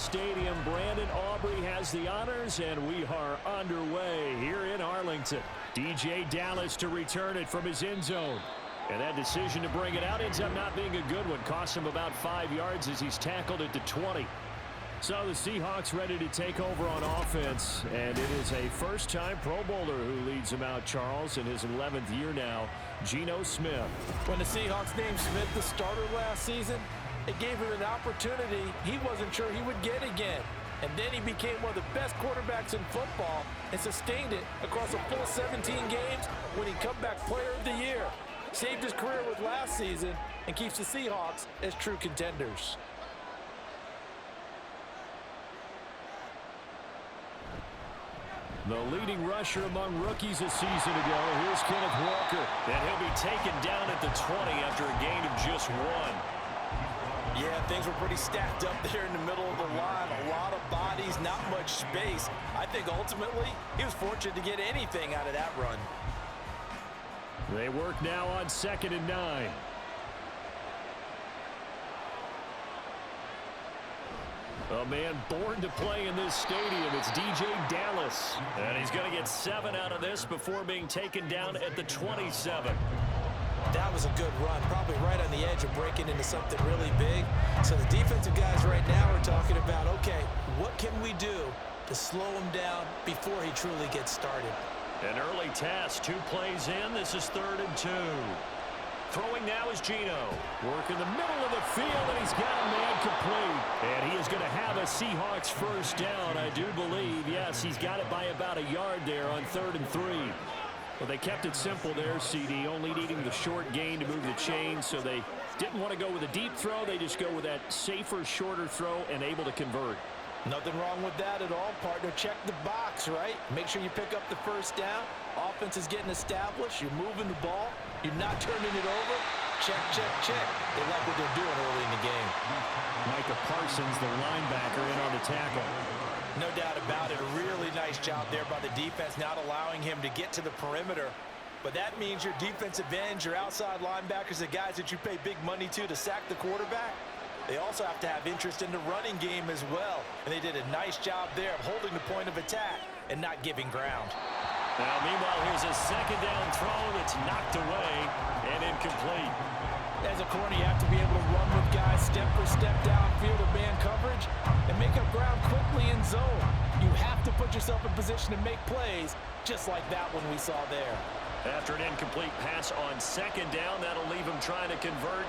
Stadium. Brandon Aubrey has the honors, and we are underway here in Arlington. DJ Dallas to return it from his end zone. And that decision to bring it out ends up not being a good one. Costs him about 5 yards as he's tackled at the 20. So the Seahawks ready to take over on offense, and it is a first-time Pro Bowler who leads them out, Charles, in his 11th year now, Geno Smith. When the Seahawks named Smith the starter last season, it gave him an opportunity he wasn't sure he would get again. And then he became one of the best quarterbacks in football and sustained it across a full 17 games when he comeback player of the year. Saved his career with last season and keeps the Seahawks as true contenders. The leading rusher among rookies a season ago. Here's Kenneth Walker. And he'll be taken down at the 20 after a gain of just 1. Yeah, things were pretty stacked up there in the middle of the line. A lot of bodies, not much space. I think ultimately he was fortunate to get anything out of that run. They work now on 2nd and 9. A man born to play in this stadium. It's DJ Dallas. And he's going to get 7 out of this before being taken down at the 27. That was a good run, probably right on the edge of breaking into something really big. So the defensive guys right now are talking about, okay, what can we do to slow him down before he truly gets started? An early task, 2 plays in. This is 3rd and 2. Throwing now is Geno. Work in the middle of the field, and he's got a man complete. And he is going to have a Seahawks first down, I do believe. Yes, he's got it by about a yard there on 3rd and 3. Well, they kept it simple there, CD, only needing the short gain to move the chain, so they didn't want to go with a deep throw. They just go with that safer, shorter throw and able to convert. Nothing wrong with that at all, partner. Check the box, right? Make sure you pick up the first down. Offense is getting established. You're moving the ball. You're not turning it over. Check, check, check. They like what they're doing early in the game. Micah Parsons, the linebacker, in on the tackle. No doubt about it. A really nice job there by the defense, not allowing him to get to the perimeter. But that means your defensive ends, your outside linebackers, the guys that you pay big money to sack the quarterback, they also have to have interest in the running game as well. And they did a nice job there of holding the point of attack and not giving ground. Now, meanwhile, here's a 2nd down throw that's knocked away and incomplete. As a corner, you have to be able to run with guys step for step downfield of man coverage and make up ground quickly in zone. You have to put yourself in position to make plays, just like that one we saw there. After an incomplete pass on 2nd down, that'll leave him trying to convert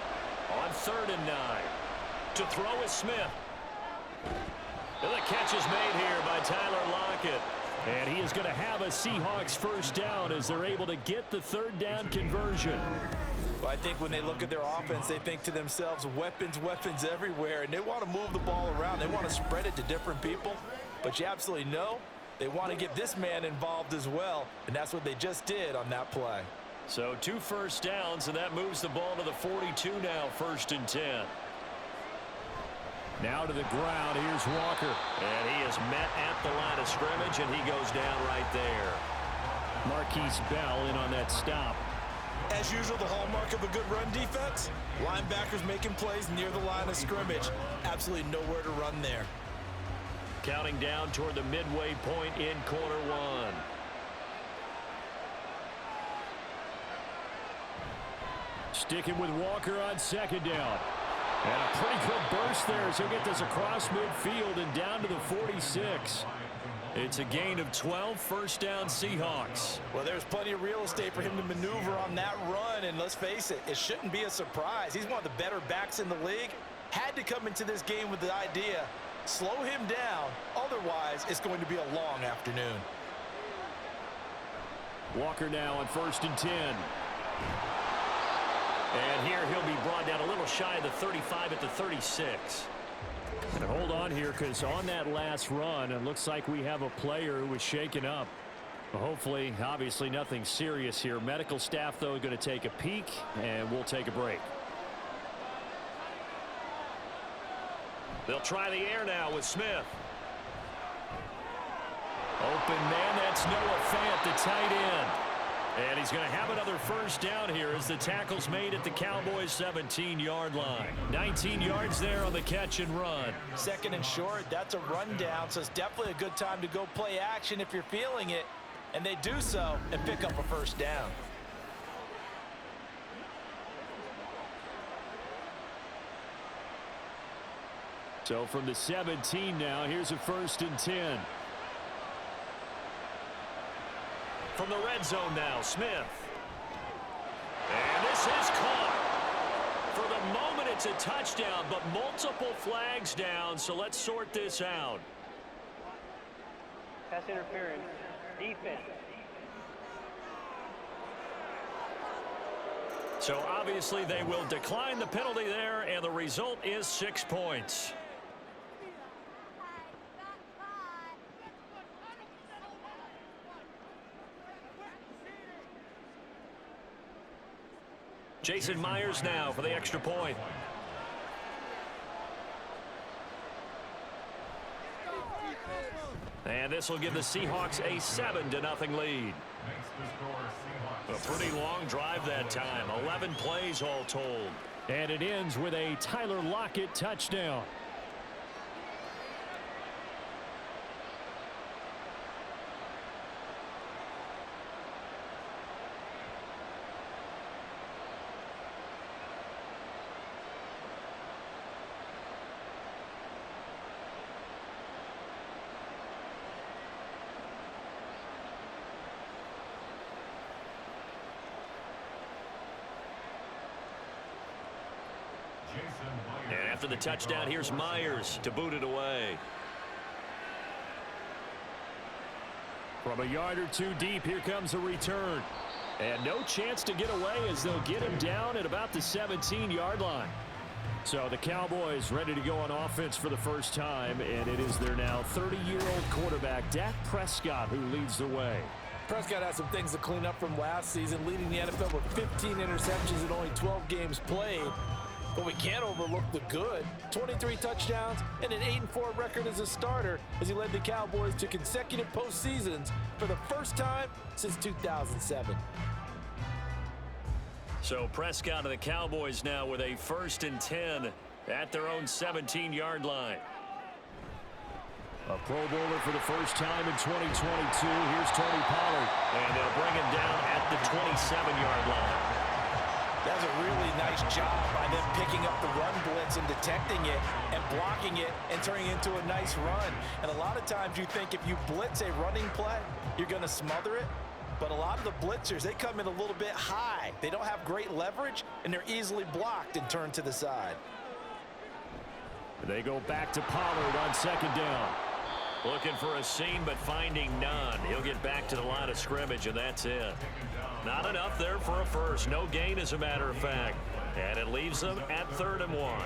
on 3rd and 9. To throw is Smith. And the catch is made here by Tyler Lockett. And he is going to have a Seahawks first down as they're able to get the 3rd down conversion. Well, I think when they look at their offense, they think to themselves, weapons, weapons everywhere. And they want to move the ball around. They want to spread it to different people. But you absolutely know they want to get this man involved as well. And that's what they just did on that play. So 2 first downs, and that moves the ball to the 42 now, 1st and 10. Now to the ground, here's Walker. And he is met at the line of scrimmage, and he goes down right there. Marquise Bell in on that stop. As usual, the hallmark of a good run defense, linebackers making plays near the line of scrimmage. Absolutely nowhere to run there. Counting down toward the midway point in quarter 1. Sticking with Walker on 2nd down. And a pretty good burst there as he'll get this across midfield and down to the 46. It's a gain of 12, first down Seahawks. Well, there's plenty of real estate for him to maneuver on that run, and let's face it, it shouldn't be a surprise. He's one of the better backs in the league. Had to come into this game with the idea, slow him down, otherwise it's going to be a long afternoon. Walker now on 1st and 10. And here he'll be brought down a little shy of the 35 at the 36. And hold on here, because on that last run, it looks like we have a player who was shaken up. Hopefully, obviously nothing serious here. Medical staff, though, going to take a peek, and we'll take a break. They'll try the air now with Smith. Open man, that's Noah Fant, the tight end. And he's going to have another first down here as the tackle's made at the Cowboys' 17-yard line. 19 yards there on the catch and run. Second and short, that's a rundown, so it's definitely a good time to go play action if you're feeling it. And they do so and pick up a first down. So from the 17 now, here's a 1st and 10. From the red zone now, Smith. And this is caught. For the moment, it's a touchdown, but multiple flags down, so let's sort this out. Pass interference. Defense. So obviously they will decline the penalty there, and the result is 6 points. Jason Myers now for the extra point. And this will give the Seahawks a 7-0 lead. A pretty long drive that time. 11 plays all told. And it ends with a Tyler Lockett touchdown. And after the touchdown, here's Myers to boot it away. From a yard or two deep, here comes a return. And no chance to get away as they'll get him down at about the 17-yard line. So the Cowboys ready to go on offense for the first time, and it is their now 30-year-old quarterback, Dak Prescott, who leads the way. Prescott has some things to clean up from last season, leading the NFL with 15 interceptions in only 12 games played. But we can't overlook the good. 23 touchdowns and an 8-4 record as a starter as he led the Cowboys to consecutive postseasons for the first time since 2007. So Prescott of the Cowboys now with a 1st and 10 at their own 17-yard line. A Pro Bowler for the first time in 2022. Here's Tony Pollard. And they'll bring him down at the 27-yard line. That's a really nice job by them picking up the run blitz and detecting it and blocking it and turning it into a nice run. And a lot of times you think if you blitz a running play, you're going to smother it. But a lot of the blitzers, they come in a little bit high. They don't have great leverage, and they're easily blocked and turned to the side. They go back to Pollard on 2nd down. Looking for a seam, but finding none. He'll get back to the line of scrimmage, and that's it. Not enough there for a first. No gain, as a matter of fact. And it leaves them at 3rd and 1.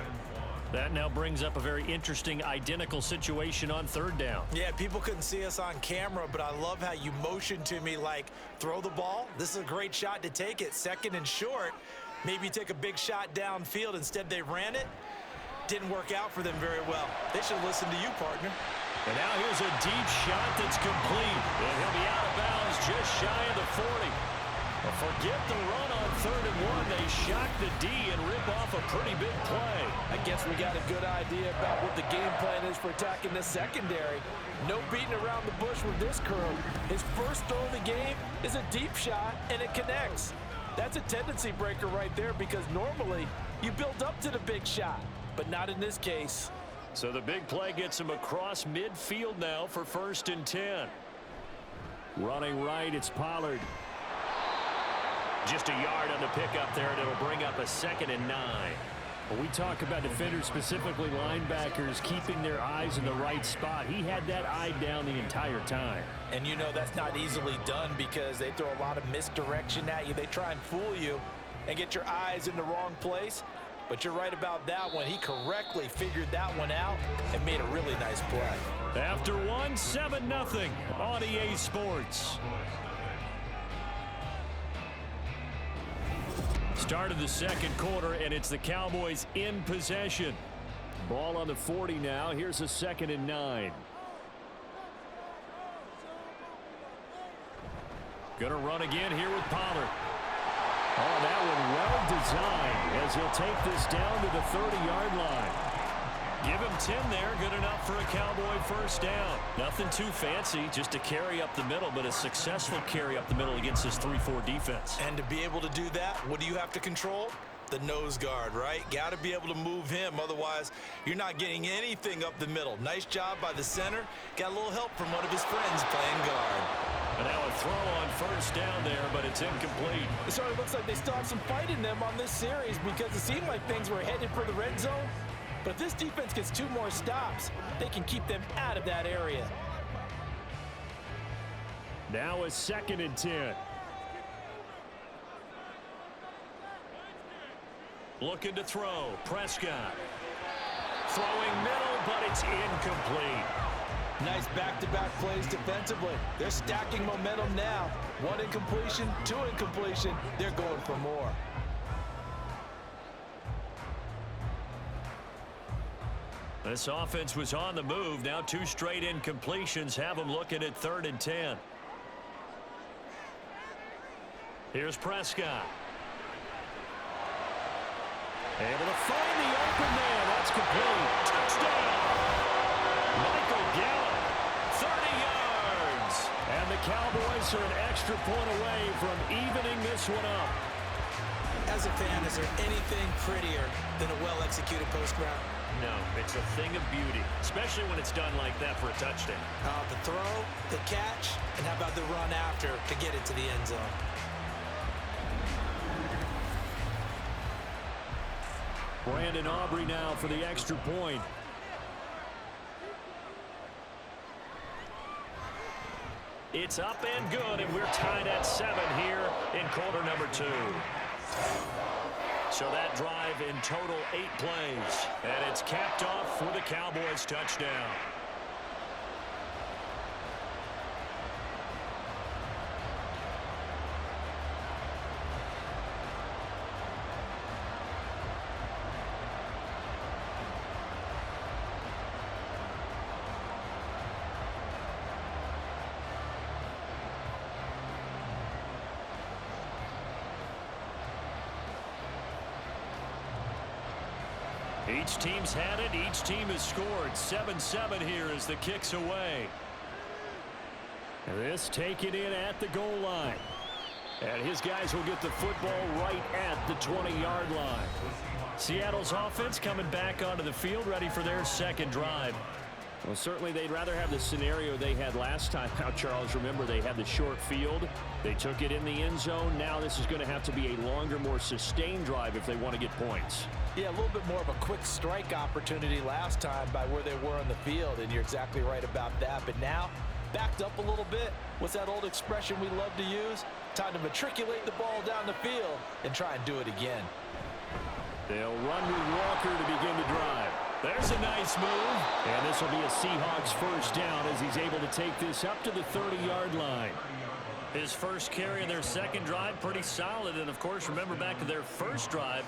That now brings up a very interesting identical situation on 3rd down. Yeah, people couldn't see us on camera, but I love how you motioned to me like, throw the ball. This is a great shot to take it. 2nd and short. Maybe take a big shot downfield. Instead, they ran it. Didn't work out for them very well. They should listen to you, partner. And now here's a deep shot that's complete. And he'll be out of bounds just shy of the 40. Forget the run on 3rd and 1. They shock the D and rip off a pretty big play. I guess we got a good idea about what the game plan is for attacking the secondary. No beating around the bush with this crew. His first throw of the game is a deep shot, and it connects. That's a tendency breaker right there because normally you build up to the big shot, but not in this case. So the big play gets him across midfield now for 1st and 10. Running right, it's Pollard. Just a yard on the pickup there, and it'll bring up a 2nd and 9. When we talk about defenders, specifically linebackers, keeping their eyes in the right spot, he had that eye down the entire time. And you know that's not easily done because they throw a lot of misdirection at you. They try and fool you and get your eyes in the wrong place. But you're right about that one. He correctly figured that one out and made a really nice play. After 1, 7-0 on EA Sports. Start of the 2nd quarter, and it's the Cowboys in possession. Ball on the 40 now. Here's a 2nd and 9. Gonna run again here with Pollard. Oh, that one well designed as he'll take this down to the 30-yard line. Give him 10 there, good enough for a Cowboy first down. Nothing too fancy, just a carry up the middle, but a successful carry up the middle against this 3-4 defense. And to be able to do that, what do you have to control? The nose guard, right? Got to be able to move him, otherwise you're not getting anything up the middle. Nice job by the center. Got a little help from one of his friends playing guard. And now a throw on first down there, but it's incomplete. It sort of looks like they still have some fight in them on this series because it seemed like things were headed for the red zone. But if this defense gets 2 more stops, they can keep them out of that area. Now a 2nd and 10. Looking to throw. Prescott. Throwing middle, but it's incomplete. Nice back-to-back plays defensively. They're stacking momentum now. 1 incompletion, 2 incompletion. They're going for more. This offense was on the move. Now 2 straight incompletions have them looking at 3rd and 10. Here's Prescott. Able to find the open man. That's complete. Touchdown. Michael Gallup, 30 yards. And the Cowboys are an extra point away from evening this one up. As a fan, is there anything prettier than a well-executed post route? No, it's a thing of beauty, especially when it's done like that for a touchdown. The throw, the catch, and how about the run after to get it to the end zone? Brandon Aubrey now for the extra point. It's up and good, and we're tied at 7 here in quarter number 2. So that drive in total 8 plays, and it's capped off for the Cowboys touchdown. Each team's had it. Each team has scored. 7-7 here as the kick's away. This taken in at the goal line. And his guys will get the football right at the 20-yard line. Seattle's offense coming back onto the field, ready for their second drive. Well, certainly they'd rather have the scenario they had last time. Now, Charles, remember, they had the short field. They took it in the end zone. Now this is going to have to be a longer, more sustained drive if they want to get points. Yeah, a little bit more of a quick strike opportunity last time by where they were on the field, and you're exactly right about that. But now, backed up a little bit. What's that old expression we love to use? Time to matriculate the ball down the field and try and do it again. They'll run with Walker to begin the drive. There's a nice move. And this will be a Seahawks first down as he's able to take this up to the 30-yard line. His first carry in their second drive, pretty solid. And, of course, remember back to their first drive,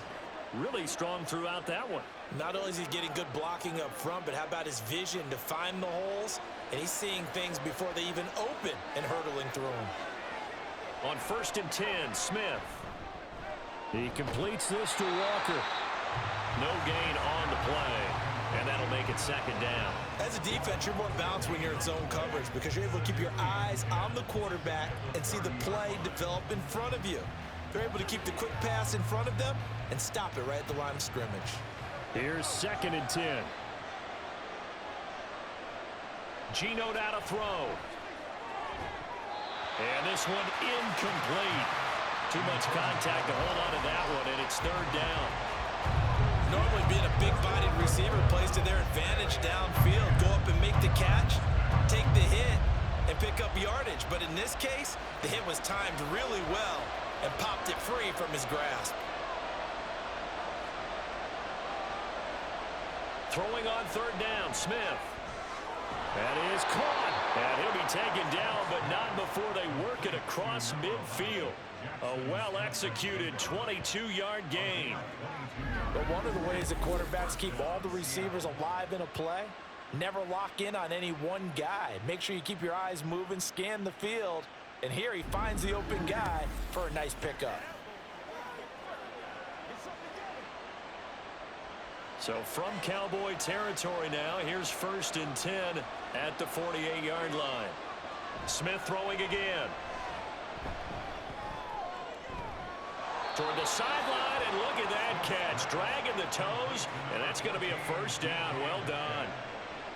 really strong throughout that one. Not only is he getting good blocking up front, but how about his vision to find the holes? And he's seeing things before they even open and hurdling through them. On 1st and 10, Smith. He completes this to Walker. No gain on the play, and that'll make it second down. As a defense, you're more balanced when you're in zone coverage because you're able to keep your eyes on the quarterback and see the play develop in front of you. They're able to keep the quick pass in front of them and stop it right at the line of scrimmage. Here's 2nd and 10. Geno down to throw. And this one incomplete. Too much contact to hold on to that one, and it's 3rd down. Normally being a big-bodied receiver plays to their advantage downfield. Go up and make the catch, take the hit, and pick up yardage. But in this case, the hit was timed really well and popped it free from his grasp. Throwing on 3rd down, Smith. That is caught. And he'll be taken down, but not before they work it across midfield. A well-executed 22-yard gain. But one of the ways that quarterbacks keep all the receivers alive in a play, never lock in on any one guy. Make sure you keep your eyes moving, scan the field, And here he finds the open guy for a nice pickup. So from Cowboy territory now, here's 1st and 10 at the 48-yard line. Smith throwing again. Toward the sideline, and look at that catch. Dragging the toes, and that's going to be a first down. Well done.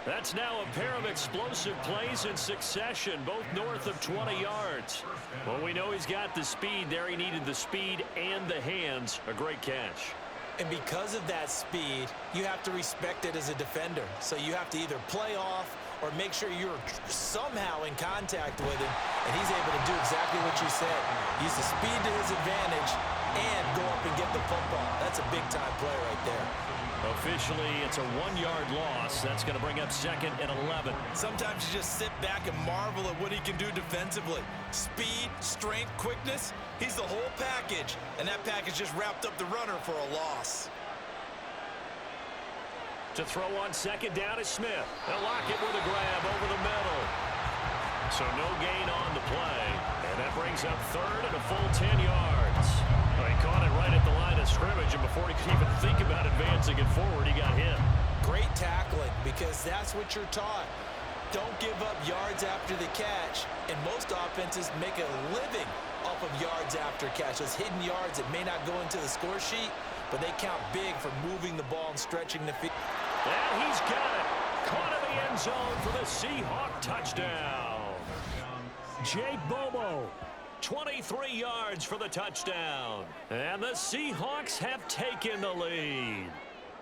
That's now a pair of explosive plays in succession, both north of 20 yards. Well, we know he's got the speed there. He needed the speed and the hands. A great catch. And because of that speed, you have to respect it as a defender. So you have to either play off or make sure you're somehow in contact with him, and he's able to do exactly what you said. Use the speed to his advantage and go up and get the football. That's a big-time play right there. Officially, it's a 1-yard loss. That's going to bring up 2nd and 11. Sometimes you just sit back and marvel at what he can do defensively. Speed, strength, quickness, he's the whole package. And that package just wrapped up the runner for a loss. To throw on 2nd down is Smith. They'll lock it with a grab over the middle. So no gain on the play. And that brings up 3rd and a full 10 yards. Well, he caught it right at the line of scrimmage, and before he could even think about advancing it forward, he got hit. Great tackling, because that's what you're taught. Don't give up yards after the catch. And most offenses make a living off of yards after catch. Those hidden yards that may not go into the score sheet, but they count big for moving the ball and stretching the field. And he's got it. Caught in the end zone for the Seahawk touchdown. Jake Bobo, 23 yards for the touchdown. And the Seahawks have taken the lead.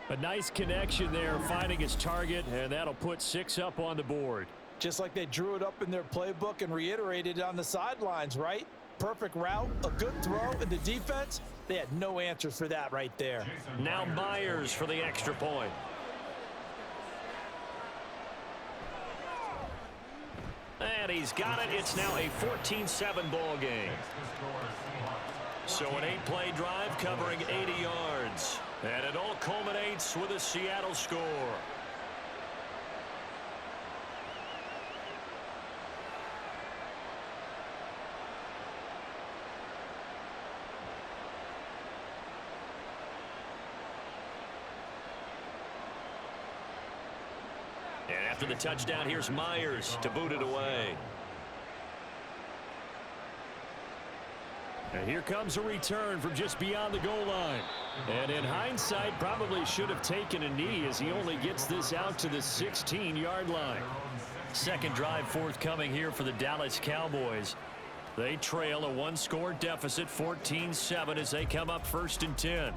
A nice connection there, finding his target, and that'll put 6 up on the board. Just like they drew it up in their playbook and reiterated it on the sidelines, right? Perfect route, a good throw, and the defense, they had no answers for that right there. Now Myers for the extra point. And he's got it. It's now a 14-7 ball game. So an 8-play drive covering 80 yards. And it all culminates with a Seattle score. And after the touchdown, here's Myers to boot it away. And here comes a return from just beyond the goal line. And in hindsight, probably should have taken a knee as he only gets this out to the 16-yard line. Second drive forthcoming here for the Dallas Cowboys. They trail a 1-score deficit, 14-7, as they come up 1st and 10.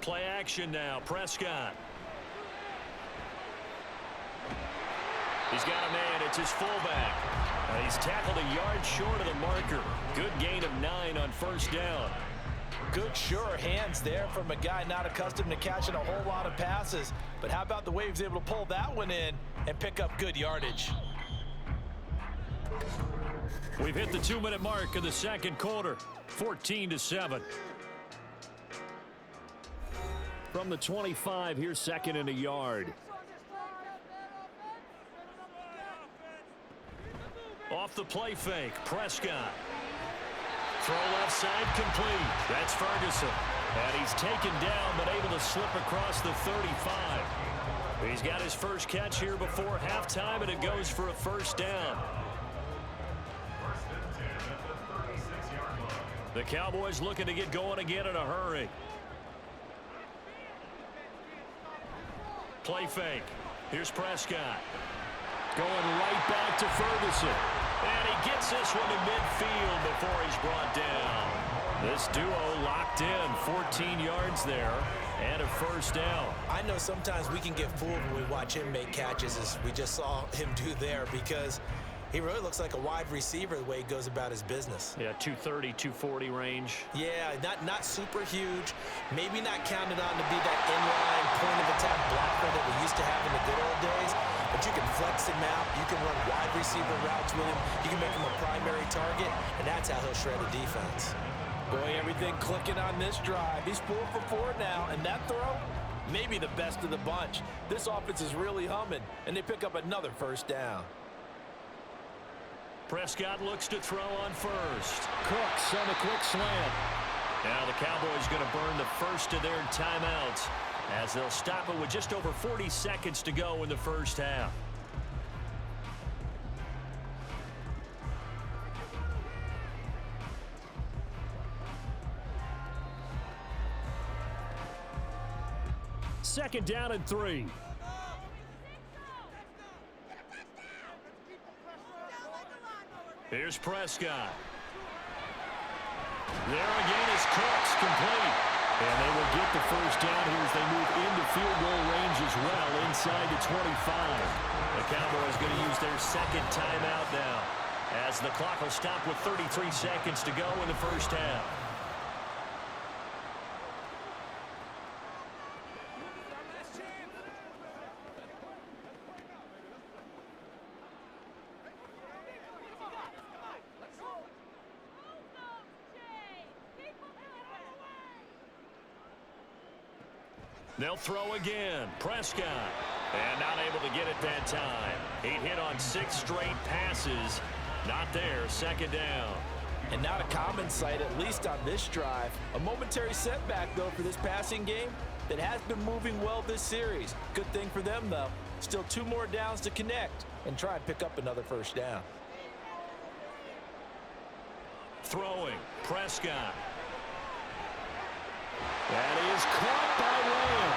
Play action now. Prescott. He's got a man. It's his fullback. He's tackled a yard short of the marker. Good gain of 9 on 1st down. Good, sure hands there from a guy not accustomed to catching a whole lot of passes. But how about the way he was able to pull that one in and pick up good yardage? We've hit the 2-minute mark of the second quarter. 14-7. From the 25, here's 2nd and a yard. Off the play fake, Prescott. Throw left side complete. That's Ferguson. And he's taken down but able to slip across the 35. He's got his first catch here before halftime, and it goes for a 1st down. The Cowboys looking to get going again in a hurry. Play fake. Here's Prescott. Going right back to Ferguson. And he gets this one to midfield before he's brought down. This duo locked in. 14 yards there and a 1st down. I know sometimes we can get fooled when we watch him make catches, as we just saw him do there, because he really looks like a wide receiver the way he goes about his business. Yeah, 230, 240 range. Yeah, not super huge. Maybe not counted on to be that inline point of attack blocker that we used to have in the good old days. But you can flex him out. You can run wide receiver routes with him. You can make him a primary target, and that's how he'll shred a defense. Boy, everything clicking on this drive. He's 4 for 4 now, and that throw, maybe the best of the bunch. This offense is really humming, and they pick up another first down. Prescott looks to throw on first. Cooks on the quick slant. Now the Cowboys going to burn the first of their timeouts as they'll stop it with just over 40 seconds to go in the first half. Second down and 3. Here's Prescott. There again is Cooks, complete. And they will get the first down here as they move into field goal range as well, inside the 25. The Cowboys going to use their second timeout now, as the clock will stop with 33 seconds to go in the first half. They'll throw again. Prescott. And not able to get it that time. He hit on 6 straight passes. Not there. Second down. And not a common sight, at least on this drive. A momentary setback, though, for this passing game that has been moving well this series. Good thing for them, though. Still 2 more downs to connect and try and pick up another first down. Throwing. Prescott. That is caught by Lamb.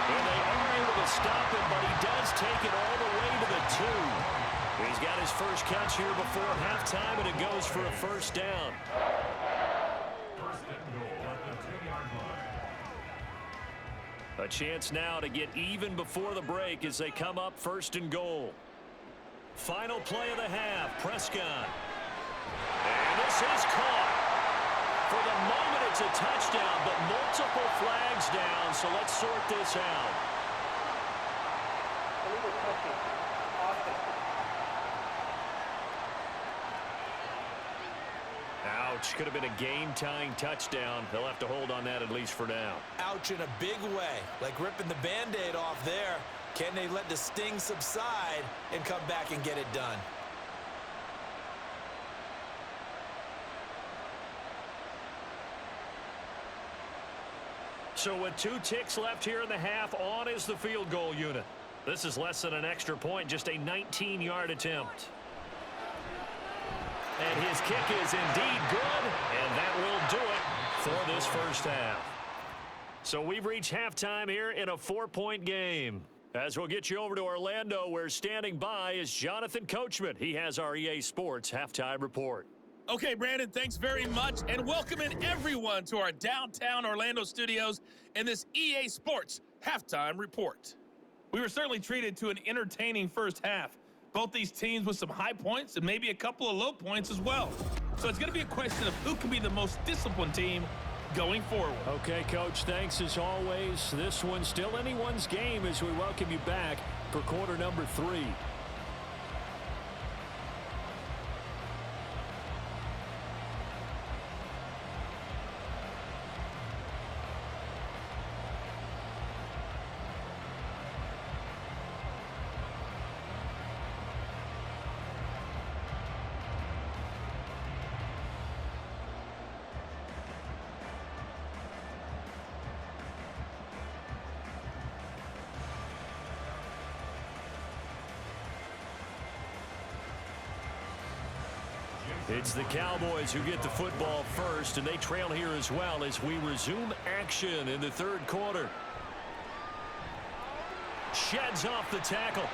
And they are able to stop him, but he does take it all the way to the 2. He's got his first catch here before halftime, and it goes for a first down. A chance now to get even before the break as they come up first and goal. Final play of the half, Prescott. And this is caught. For the moment, it's a touchdown, but multiple flags down, so let's sort this out. Illegal touching. Offense. Ouch. Could have been a game-tying touchdown. They'll have to hold on that at least for now. Ouch in a big way, like ripping the Band-Aid off there. Can they let the sting subside and come back and get it done? So with 2 ticks left here in the half, on is the field goal unit. This is less than an extra point, just a 19-yard attempt. And his kick is indeed good, and that will do it for this first half. So we've reached halftime here in a 4-point game. As we'll get you over to Orlando, where standing by is Jonathan Coachman. He has our EA Sports halftime report. Okay, Brandon, thanks very much, and welcoming everyone to our downtown Orlando studios in this EA Sports halftime report. We were certainly treated to an entertaining first half. Both these teams with some high points and maybe a couple of low points as well. So it's going to be a question of who can be the most disciplined team going forward. Okay, Coach, thanks as always. This one's still anyone's game as we welcome you back for quarter number 3. It's the Cowboys who get the football first, and they trail here as well as we resume action in the third quarter. Sheds off the tackle.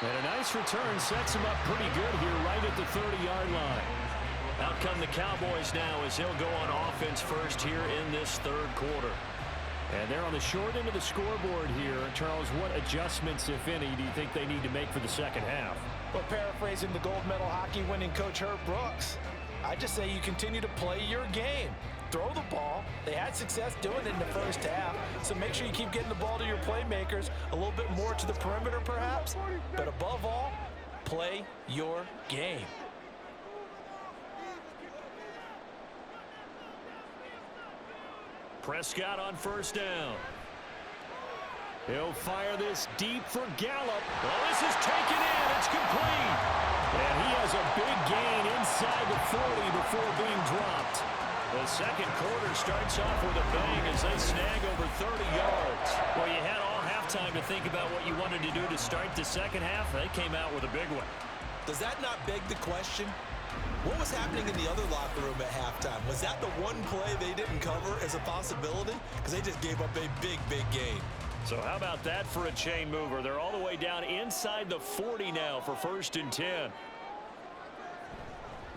And a nice return sets him up pretty good here right at the 30-yard line. Out come the Cowboys now as they'll go on offense first here in this third quarter. And they're on the short end of the scoreboard here. Charles, what adjustments, if any, do you think they need to make for the second half? Well, paraphrasing the gold medal hockey winning coach Herb Brooks, I just say you continue to play your game. Throw the ball. They had success doing it in the first half, so make sure you keep getting the ball to your playmakers, a little bit more to the perimeter perhaps, but above all, play your game. Prescott on first down. He'll fire this deep for Gallup. Well, this is taken in. It's complete. And he has a big gain inside the 40 before being dropped. The second quarter starts off with a bang as they snag over 30 yards. Well, you had all halftime to think about what you wanted to do to start the second half. They came out with a big one. Does that not beg the question? What was happening in the other locker room at halftime? Was that the one play they didn't cover as a possibility? Because they just gave up a big, big gain. So how about that for a chain mover? They're all the way down inside the 40 now for 1st and 10.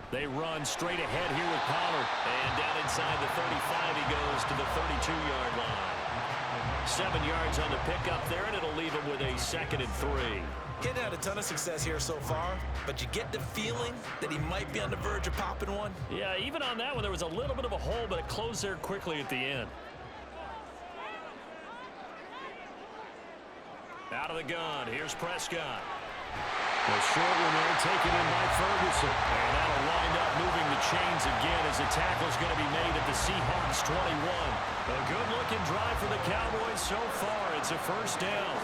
They run straight ahead here with Pollard. And down inside the 35, he goes to the 32-yard line. 7 yards on the pickup there, and it'll leave him with a 2nd and 3. Getting had a ton of success here so far, but you get the feeling that he might be on the verge of popping one. Yeah, even on that one, there was a little bit of a hole, but it closed there quickly at the end. Out of the gun, here's Prescott. The short one there taken in by Ferguson. And that'll wind up moving the chains again as the tackle's going to be made at the Seahawks 21. A good-looking drive for the Cowboys so far. It's a 1st down.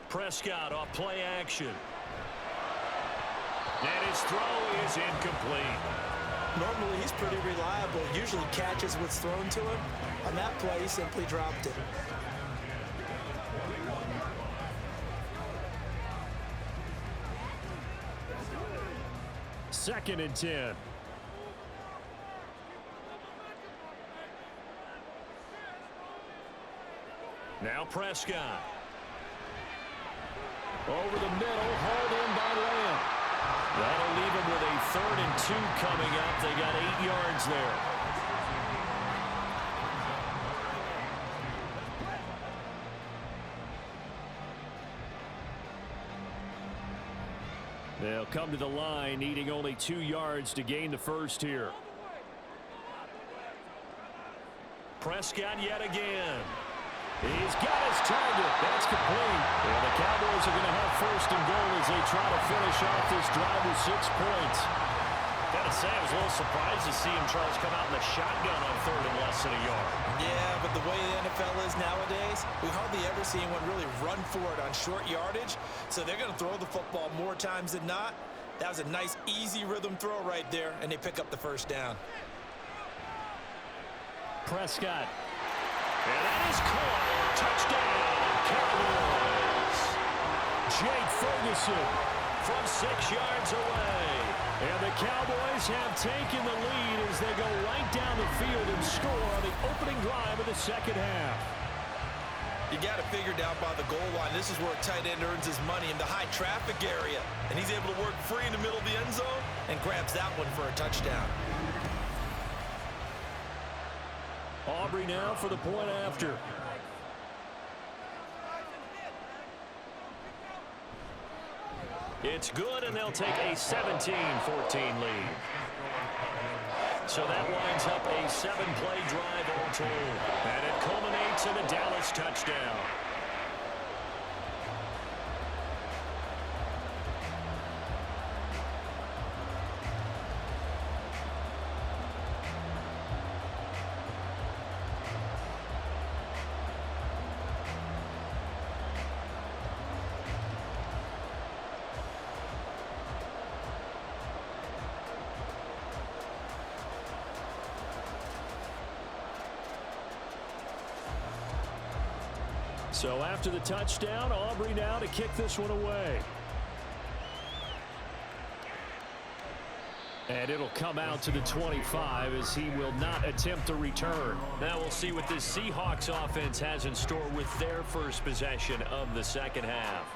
Prescott off play action. And his throw is incomplete. Normally, he's pretty reliable. Usually catches what's thrown to him. On that play, he simply dropped it. Second and 10. Now Prescott. Over the middle, hauled in by Lamb. That'll leave him with a 3rd and 2 coming up. They got 8 yards there. They'll come to the line, needing only 2 yards to gain the first here. Prescott yet again. He's got his target. That's complete. And the Cowboys are going to have 1st and goal as they try to finish off this drive with 6 points. Gotta say, I was a little surprised to see him, Charles, come out in the shotgun on 3rd and less than a yard. Yeah, but the way the NFL is nowadays, we hardly ever see anyone really run for it on short yardage. So they're going to throw the football more times than not. That was a nice, easy rhythm throw right there, and they pick up the 1st down. Prescott. And that is caught. Touchdown, Cowboys. Jake Ferguson from 6 yards away. And the Cowboys have taken the lead as they go right down the field and score on the opening drive of the second half. You got to figure down by the goal line. This is where a tight end earns his money in the high traffic area. And he's able to work free in the middle of the end zone and grabs that one for a touchdown. Aubrey now for the point after. It's good, and they'll take a 17-14 lead. So that winds up a 7-play drive all told. And it culminates in a Dallas touchdown. So after the touchdown, Aubrey now to kick this one away. And it'll come out to the 25 as he will not attempt a return. Now we'll see what this Seahawks offense has in store with their first possession of the second half.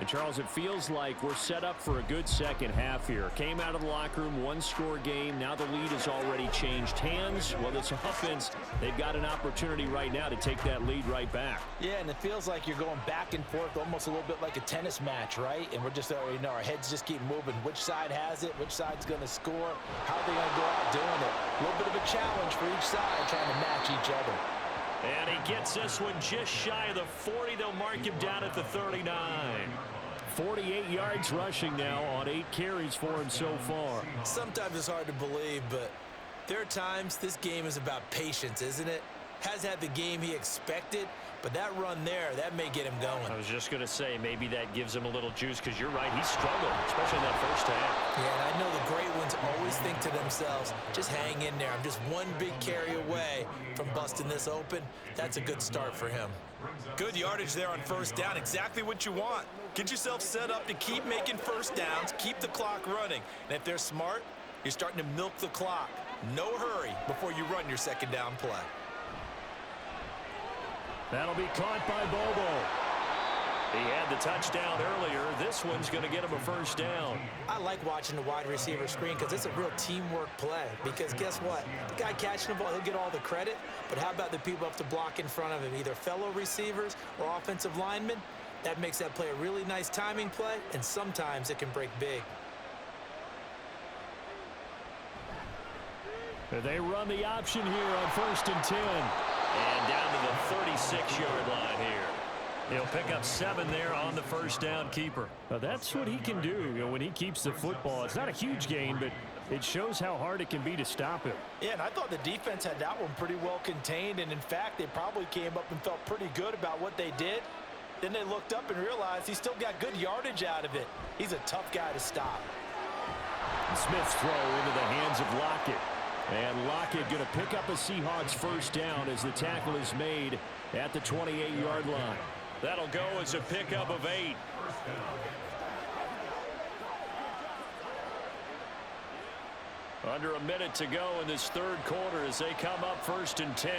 And Charles, it feels like we're set up for a good second half here. Came out of the locker room, 1-score game. Now the lead has already changed hands. Well, this offense, they've got an opportunity right now to take that lead right back. Yeah, and it feels like you're going back and forth, almost a little bit like a tennis match, right? And we're just, our heads just keep moving. Which side has it? Which side's going to score? How are they going to go out doing it? A little bit of a challenge for each side trying to match each other. And he gets this one just shy of the 40. They'll mark him down at the 39. 48 yards rushing now on 8 carries for him so far. Sometimes it's hard to believe, but there are times this game is about patience, isn't it? Has had the game he expected, but that run there, that may get him going. I was just going to say, maybe that gives him a little juice, because you're right, he struggled, especially in that first half. Yeah, and I know the great ones always think to themselves, just hang in there. I'm just one big carry away from busting this open. That's a good start for him. Good yardage there on first down, exactly what you want. Get yourself set up to keep making first downs, keep the clock running. And if they're smart, you're starting to milk the clock. No hurry before you run your second down play. That'll be caught by Bobo. He had the touchdown earlier. This one's going to get him a first down. I like watching the wide receiver screen because it's a real teamwork play. Because guess what? The guy catching the ball, he'll get all the credit. But how about the people up to block in front of him, either fellow receivers or offensive linemen? That makes that play a really nice timing play, and sometimes it can break big. They run the option here on 1st and 10. And down to the 36-yard line here. He'll pick up 7 there on the first down keeper. Now that's what he can do, when he keeps the football. It's not a huge gain, but it shows how hard it can be to stop him. Yeah, and I thought the defense had that one pretty well contained, and in fact, they probably came up and felt pretty good about what they did. Then they looked up and realized he still got good yardage out of it. He's a tough guy to stop. Smith's throw into the hands of Lockett. And Lockett going to pick up a Seahawks first down as the tackle is made at the 28-yard line. That'll go as a pickup of 8. Under a minute to go in this third quarter as they come up 1st and 10.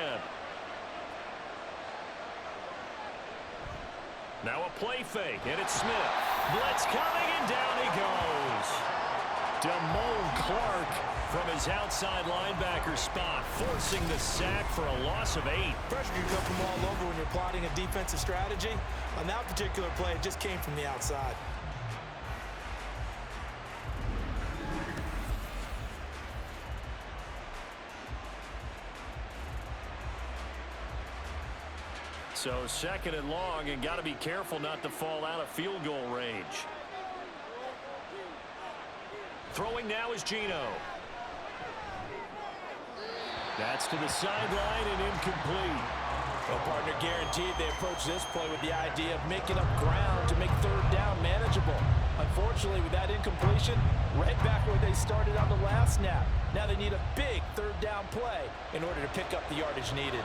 Now a play fake, and it's Smith. Blitz coming, and down he goes. Damone Clark from his outside linebacker spot, forcing the sack for a loss of 8. Pressure can come from all over when you're plotting a defensive strategy. On that particular play, it just came from the outside. So 2nd and long, and got to be careful not to fall out of field goal range. Throwing now is Geno. That's to the sideline and incomplete. Well, partner, guaranteed they approach this play with the idea of making up ground to make third down manageable. Unfortunately, with that incompletion, right back where they started on the last snap. Now they need a big third down play in order to pick up the yardage needed.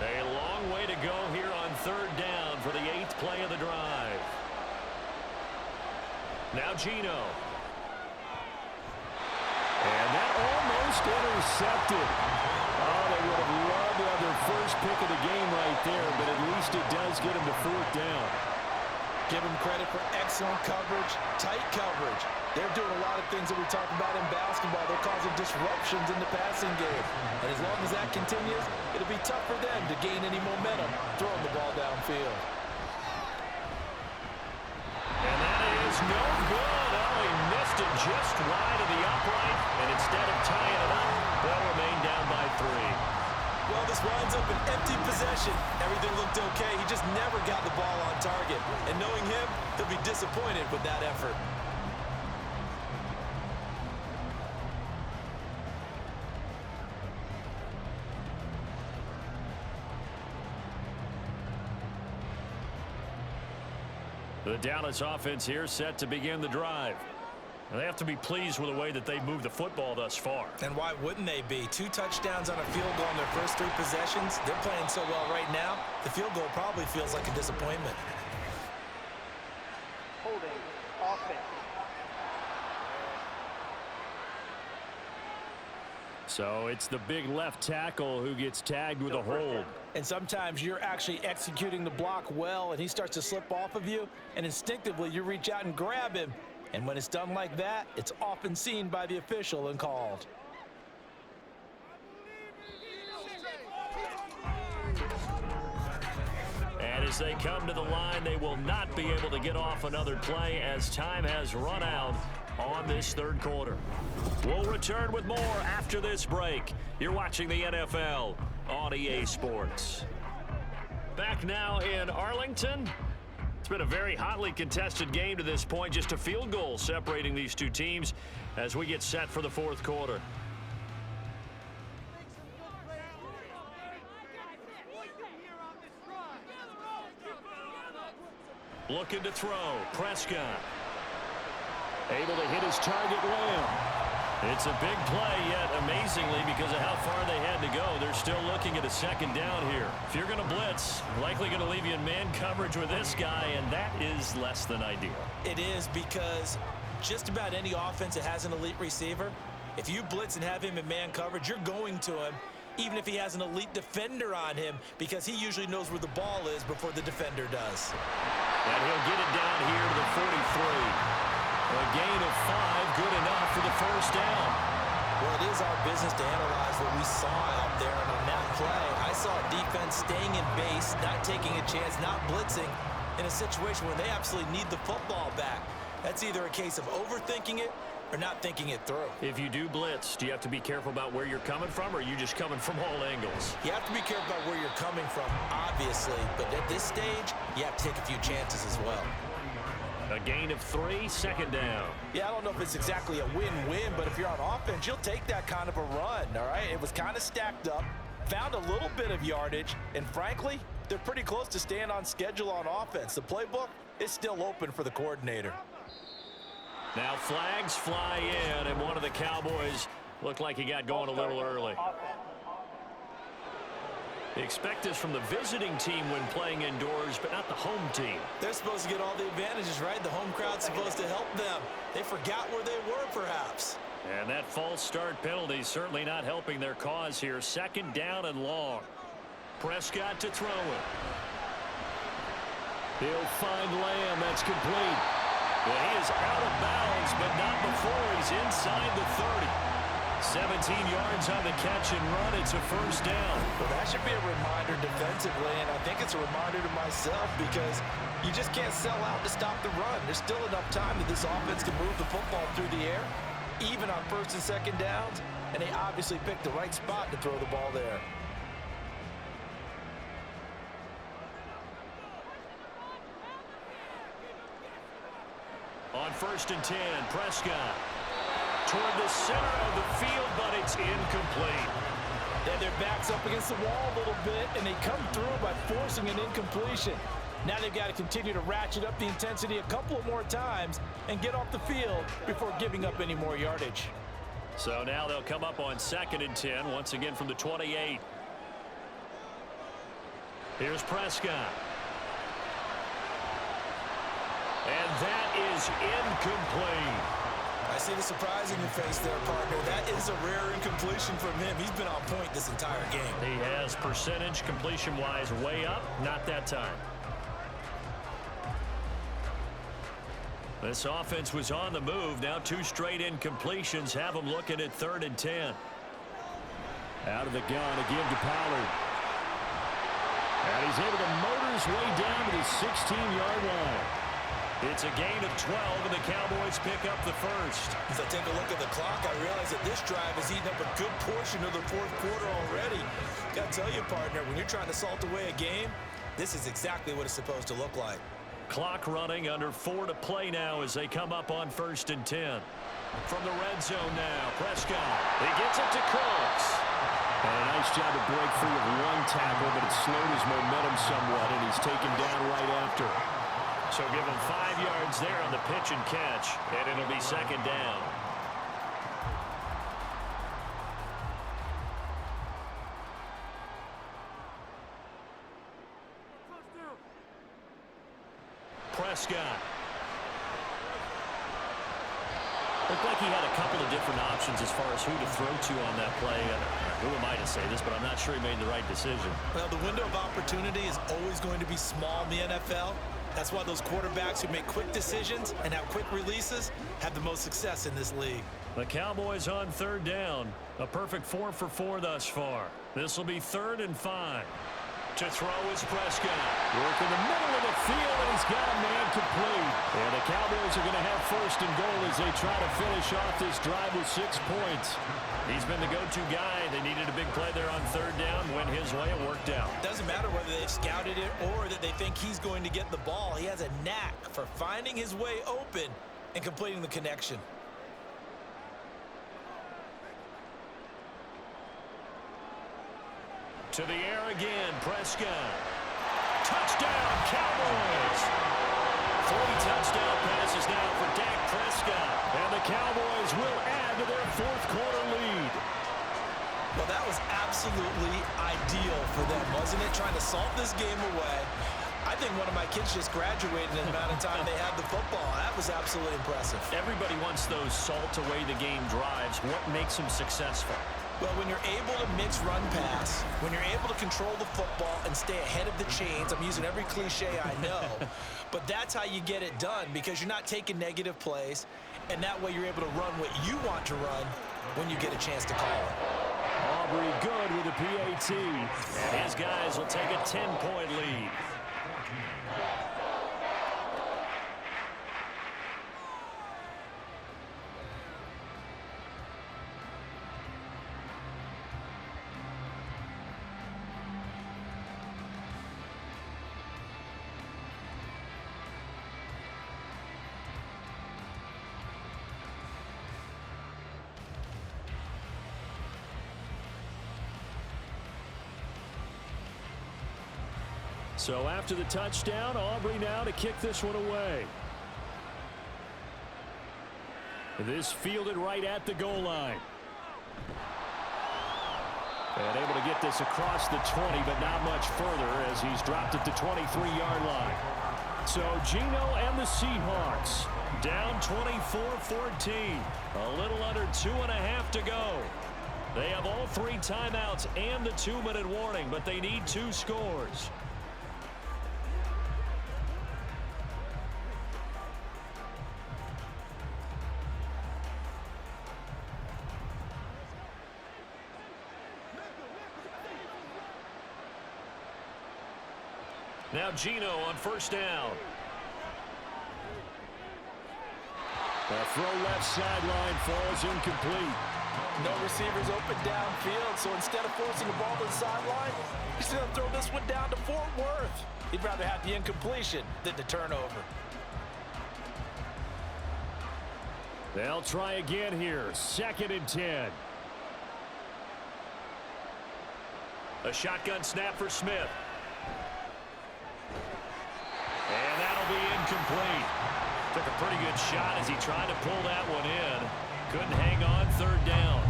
A long way to go here on 3rd down for the 8th play of the drive. Now Geno. And that almost intercepted. Oh, they would have loved to have their first pick of the game right there, but at least it does get them to 4th down. Give them credit for excellent coverage, tight coverage. They're doing a lot of things that we talk about in basketball. They're causing disruptions in the passing game. And as long as that continues, it'll be tough for them to gain any momentum throwing the ball downfield. And that is no good. Oh, he missed it just wide of the upright. And instead of tying it up, they'll remain down by 3. Well, this winds up an empty possession. Everything looked okay. He just never got the ball on target. And knowing him, he'll be disappointed with that effort. The Dallas offense here set to begin the drive. And they have to be pleased with the way that they moved the football thus far. And why wouldn't they be? 2 touchdowns on a field goal in their first 3 possessions. They're playing so well right now, the field goal probably feels like a disappointment. Holding offense. So it's the big left tackle who gets tagged with a hold. And sometimes you're actually executing the block well, and he starts to slip off of you, and instinctively you reach out and grab him. And when it's done like that, it's often seen by the official and called. And as they come to the line, they will not be able to get off another play as time has run out on this third quarter. We'll return with more after this break. You're watching the NFL on EA Sports. Back now in Arlington. It's been a very hotly contested game to this point. Just a field goal separating these two teams as we get set for the fourth quarter. Looking to throw. Prescott. Able to hit his target, Lamb. It's a big play, yet amazingly, because of how far they had to go, they're still looking at a second down here. If you're going to blitz, likely going to leave you in man coverage with this guy, and that is less than ideal. It is, because just about any offense that has an elite receiver, if you blitz and have him in man coverage, you're going to him, even if he has an elite defender on him, because he usually knows where the ball is before the defender does. And he'll get it down here to the 43. A gain of 5, good enough for the first down. Well, it is our business to analyze what we saw out there, and on that play, I saw a defense staying in base, not taking a chance, not blitzing, in a situation where they absolutely need the football back. That's either a case of overthinking it or not thinking it through. If you do blitz, do you have to be careful about where you're coming from, or are you just coming from all angles? You have to be careful about where you're coming from, obviously, but at this stage, you have to take a few chances as well. A gain of 3, second down. Yeah, I don't know if it's exactly a win-win, but if you're on offense, you'll take that kind of a run, all right? It was kind of stacked up, found a little bit of yardage, and frankly, they're pretty close to staying on schedule on offense. The playbook is still open for the coordinator. Now flags fly in, and one of the Cowboys looked like he got going a little early. Expect this from the visiting team when playing indoors, but not the home team. They're supposed to get all the advantages, right? The home crowd's supposed to help them. They forgot where they were, perhaps. And that false start penalty certainly not helping their cause here. Second down and long. Prescott to throw it. He'll find Lamb. That's complete. Well, he is out of bounds, but not before he's inside the 30. 17 yards on the catch and run. It's a first down. Well, that should be a reminder defensively, and I think it's a reminder to myself, because you just can't sell out to stop the run. There's still enough time that this offense can move the football through the air, even on first and second downs, and they obviously picked the right spot to throw the ball there. On first and 10, Prescott toward the center of the field, but it's incomplete. And their back's up against the wall a little bit, and they come through by forcing an incompletion. Now they've got to continue to ratchet up the intensity a couple of more times and get off the field before giving up any more yardage. So now they'll come up on second and 10, once again from the 28. Here's Prescott. And that is incomplete. I see the surprise in your face there, partner. That is a rare incompletion from him. He's been on point this entire game. He has percentage completion-wise way up, not that time. This offense was on the move. Now 2 straight incompletions have them looking at third and 10. Out of the gun again to Pollard. And he's able to motor his way down to the 16-yard line. It's a gain of 12, and the Cowboys pick up the first. As I take a look at the clock, I realize that this drive has eaten up a good portion of the fourth quarter already. Got to tell you, partner, when you're trying to salt away a game, this is exactly what it's supposed to look like. Clock running, under 4 to play now as they come up on first and 10. From the red zone now, Prescott. He gets it to Cooks. And a nice job to break free of one tackle, but it slowed his momentum somewhat, and he's taken down right after. So give him 5 yards there on the pitch and catch, and it'll be second down. Prescott. Looked like he had a couple of different options as far as who to throw to on that play. Who am I to say this, but I'm not sure he made the right decision. Well, the window of opportunity is always going to be small in the NFL. That's why those quarterbacks who make quick decisions and have quick releases have the most success in this league. The Cowboys on third down. A perfect 4 for 4 thus far. This will be 3rd and 5. To throw is Prescott. Work in the middle of the field, and he's got a man complete. And the Cowboys are going to have first and goal as they try to finish off this drive with 6 points. He's been the go-to guy. They needed a big play there on third down. Went his way. It worked out. Doesn't matter whether they've scouted it or that they think he's going to get the ball. He has a knack for finding his way open and completing the connection. To the air again, Prescott. Touchdown, Cowboys! 3 touchdown passes now for Dak Prescott. And the Cowboys will add to their fourth quarter lead. Well, that was absolutely ideal for them, wasn't it? Trying to salt this game away. I think one of my kids just graduated in the amount of time they had the football. That was absolutely impressive. Everybody wants those salt away the game drives. What makes them successful? Well, when you're able to mix run pass, when you're able to control the football and stay ahead of the chains, I'm using every cliche I know, but that's how you get it done because you're not taking negative plays, and that way you're able to run what you want to run when you get a chance to call it. Aubrey good with a PAT, and his guys will take a 10-point lead. So after the touchdown, Aubrey now to kick this one away. This fielded right at the goal line. And able to get this across the 20, but not much further as he's dropped at the 23-yard line. So Geno and the Seahawks down 24-14. A little under 2.5 to go. They have all 3 timeouts and the 2-minute warning, but they need 2 scores. Now Geno on first down. The throw left sideline falls incomplete. No receivers open downfield, so instead of forcing the ball to the sideline, he's going to throw this one down to Fort Worth. He'd rather have the incompletion than the turnover. They'll try again here. 2nd and 10. A shotgun snap for Smith. And that'll be incomplete. Took a pretty good shot as he tried to pull that one in. Couldn't hang on 3rd down.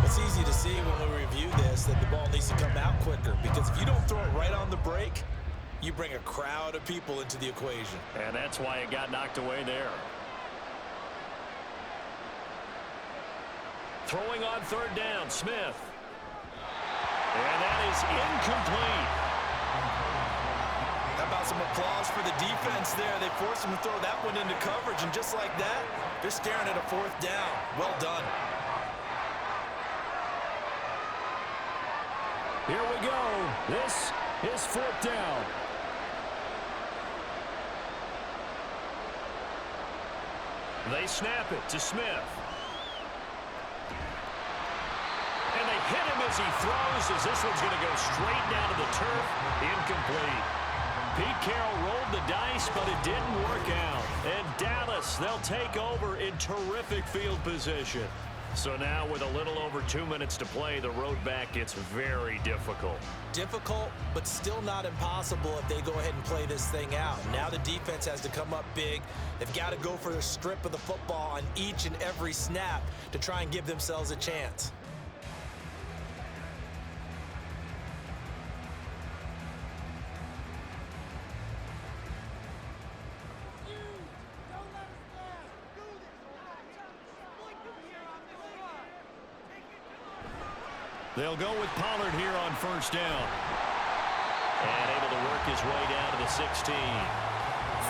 It's easy to see when we review this that the ball needs to come out quicker because if you don't throw it right on the break, you bring a crowd of people into the equation. And that's why it got knocked away there. Throwing on 3rd down, Smith. And that is incomplete. How about some applause for the defense there? They forced him to throw that one into coverage, and just like that, they're staring at a 4th down. Well done. Here we go. This is 4th down. They snap it to Smith. And they hit him as he throws, as this one's going to go straight down to the turf. Incomplete. Pete Carroll rolled the dice, but it didn't work out. And Dallas, they'll take over in terrific field position. So now with a little over 2 minutes to play, the road back gets very difficult. Difficult, but still not impossible if they go ahead and play this thing out. Now the defense has to come up big. They've got to go for a strip of the football on each and every snap to try and give themselves a chance. They'll go with Pollard here on first down. And able to work his way down to the 16.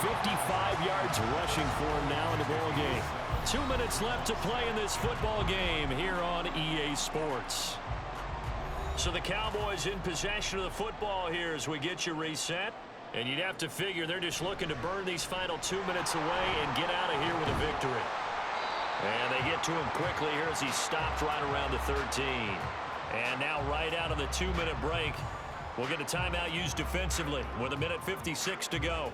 55 yards rushing for him now in the ball game. 2 minutes left to play in this football game here on EA Sports. So the Cowboys in possession of the football here as we get you reset. And you'd have to figure they're just looking to burn these final 2 minutes away and get out of here with a victory. And they get to him quickly here as he's stopped right around the 13. And now right out of the 2-minute break, we'll get a timeout used defensively with 1:56 to go.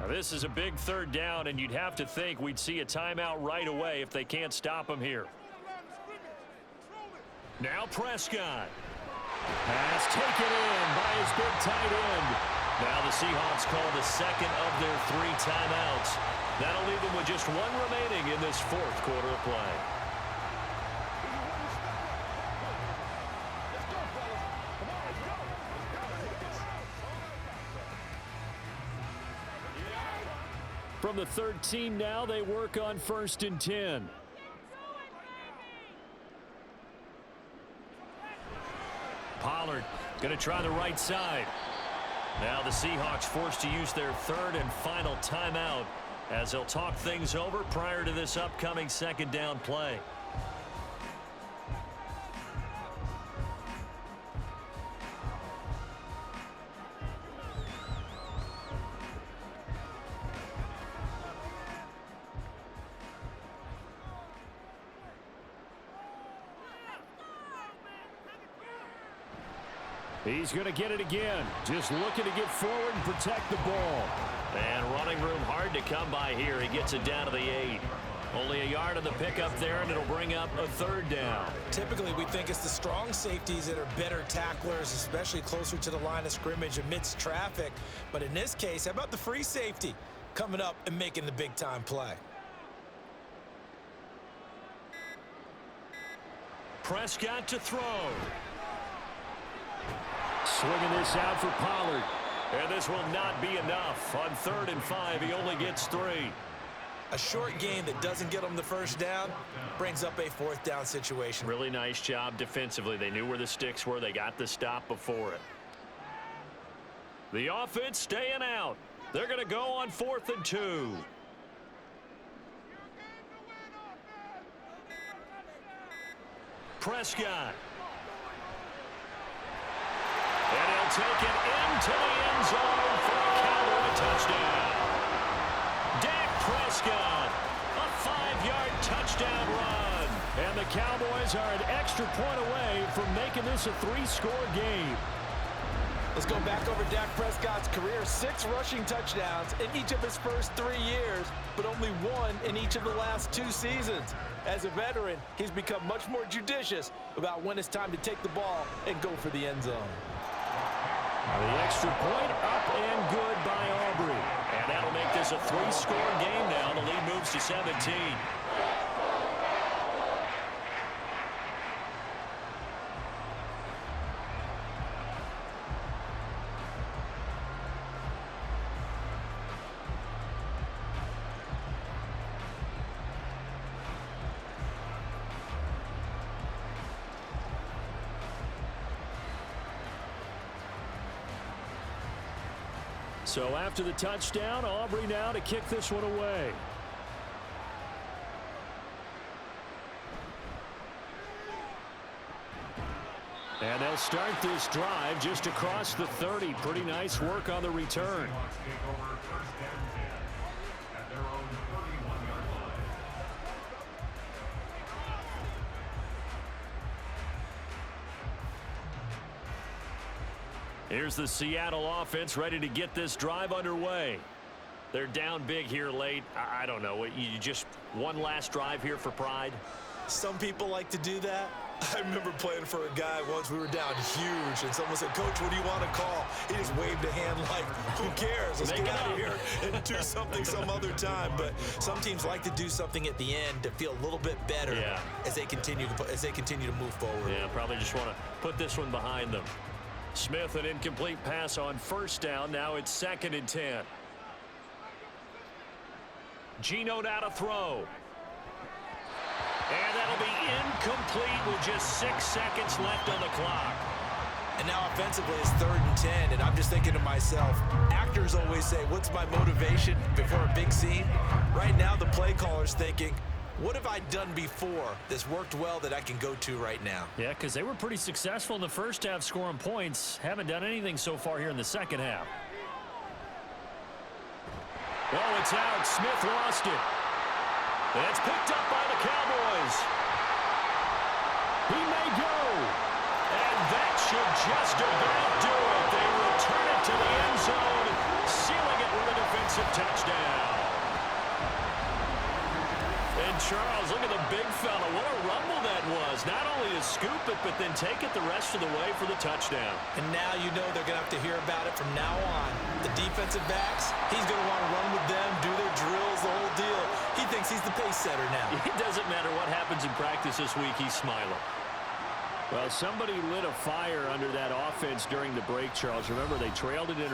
Now this is a big third down, and you'd have to think we'd see a timeout right away if they can't stop him here. Now Prescott. Pass taken in by his big tight end. Now the Seahawks call the second of their 3 timeouts. That'll leave them with just 1 remaining in this 4th quarter of play. From the 13 now, they work on 1st and 10. Pollard going to try the right side. Now the Seahawks forced to use their 3rd and final timeout as they'll talk things over prior to this upcoming 2nd down play. He's going to get it again. Just looking to get forward and protect the ball. And running room hard to come by here. He gets it down to the 8. Only a yard on the pickup there, and it'll bring up a 3rd down. Typically, we think it's the strong safeties that are better tacklers, especially closer to the line of scrimmage amidst traffic. But in this case, how about the free safety coming up and making the big-time play? Prescott to throw. Swinging this out for Pollard. And this will not be enough. On 3rd and 5, he only gets 3. A short gain that doesn't get them the 1st down brings up a 4th down situation. Really nice job defensively. They knew where the sticks were. They got the stop before it. The offense staying out. They're going to go on 4th and 2. Prescott. And he'll take it into the end zone for a Cowboy touchdown. Dak Prescott, a 5-yard touchdown run. And the Cowboys are an extra point away from making this a 3-score game. Let's go back over Dak Prescott's career. 6 rushing touchdowns in each of his first 3 years, but only 1 in each of the last 2 seasons. As a veteran, he's become much more judicious about when it's time to take the ball and go for the end zone. The extra point up and good by Aubrey. And that'll make this a 3-score game now. The lead moves to 17. So after the touchdown, Aubrey now to kick this one away. And they'll start this drive just across the 30. Pretty nice work on the return. Here's the Seattle offense ready to get this drive underway. They're down big here late. I don't know. You just one last drive here for pride? Some people like to do that. I remember playing for a guy once. We were down huge, and someone said, "Coach, what do you want to call?" He just waved a hand like, "Who cares? Let's get out of here and do something some other time." But some teams like to do something at the end to feel a little bit better as they continue to move forward. Yeah, probably just want to put this one behind them. Smith, an incomplete pass on 1st down. Now it's 2nd and 10. Geno now to throw. And that'll be incomplete with just 6 seconds left on the clock. And now offensively it's 3rd and 10, and I'm just thinking to myself, actors always say, what's my motivation before a big scene? Right now the play caller's thinking, what have I done before that's worked well that I can go to right now? Yeah, because they were pretty successful in the first half scoring points. Haven't done anything so far here in the second half. Oh, it's out. Smith lost it. It's picked up by the Cowboys. He may go. And that should just about do it. They return it to the end zone, sealing it with a defensive touchdown. And Charles, look at the big fella. What a rumble that was. Not only to scoop it, but then take it the rest of the way for the touchdown. And now you know they're going to have to hear about it from now on. The defensive backs, he's going to want to run with them, do their drills, the whole deal. He thinks he's the pace setter now. It doesn't matter what happens in practice this week, he's smiling. Well, somebody lit a fire under that offense during the break, Charles. Remember, they trailed it in